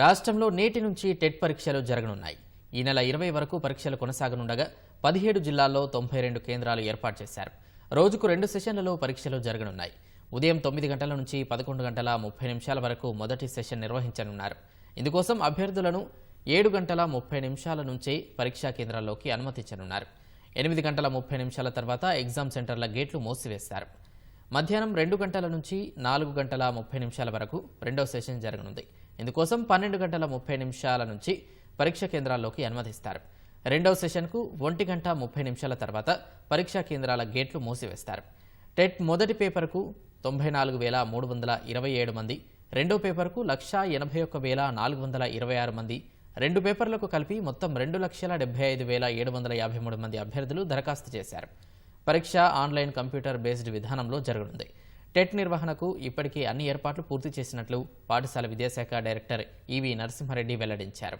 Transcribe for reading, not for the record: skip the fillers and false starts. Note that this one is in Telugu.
రాష్ట్రంలో నేటి నుంచి టెట్ పరీక్షలు జరగనున్నాయి. ఈ నెల 20 వరకు పరీక్షలు కొనసాగనుండగా 17 జిల్లాల్లో 92 కేంద్రాలు ఏర్పాటు చేశారు. రోజుకు 2 సెషన్లలో పరీక్షలు జరగనున్నాయి. ఉదయం 9 గంటల నుంచి 11 గంటల 30 నిమిషాల వరకు మొదటి సెషన్ నిర్వహించనున్నారు. ఇందుకోసం అభ్యర్థులను 7 గంటల 30 నిమిషాల నుంచే పరీక్షా కేంద్రాల్లోకి అనుమతించనున్నారు. 8 గంటల 30 నిమిషాల తర్వాత ఎగ్జామ్ సెంటర్ల గేట్లు మూసివేస్తారు. మధ్యాహ్నం 2 గంటల నుంచి 4 గంటల 30 నిమిషాల వరకు రెండో సెషన్ జరగనుంది. ఇందుకోసం 12 గంటల 30 నిమిషాల నుంచి పరీక్ష కేంద్రాల్లోకి అనుమతిస్తారు. రెండవ సెషన్కు 1 గంట 30 నిమిషాల తర్వాత పరీక్షా కేంద్రాల గేట్లు మూసివేస్తారు. టెట్ మొదటి పేపర్కు 94,327 మంది, రెండో పేపర్కు 1,81,426 మంది, రెండు పేపర్లకు కలిపి మొత్తం 2,75,753 మంది అభ్యర్థులు దరఖాస్తు చేశారు. పరీక్ష ఆన్లైన్ కంప్యూటర్ బేస్డ్ విధానంలో జరగనుంది. టెట్ నిర్వహణకు ఇప్పటికే అన్ని ఏర్పాట్లు పూర్తి చేసినట్లు పాఠశాల విద్యాశాఖ డైరెక్టర్ ఈవి నరసింహారెడ్డి వెల్లడించారు.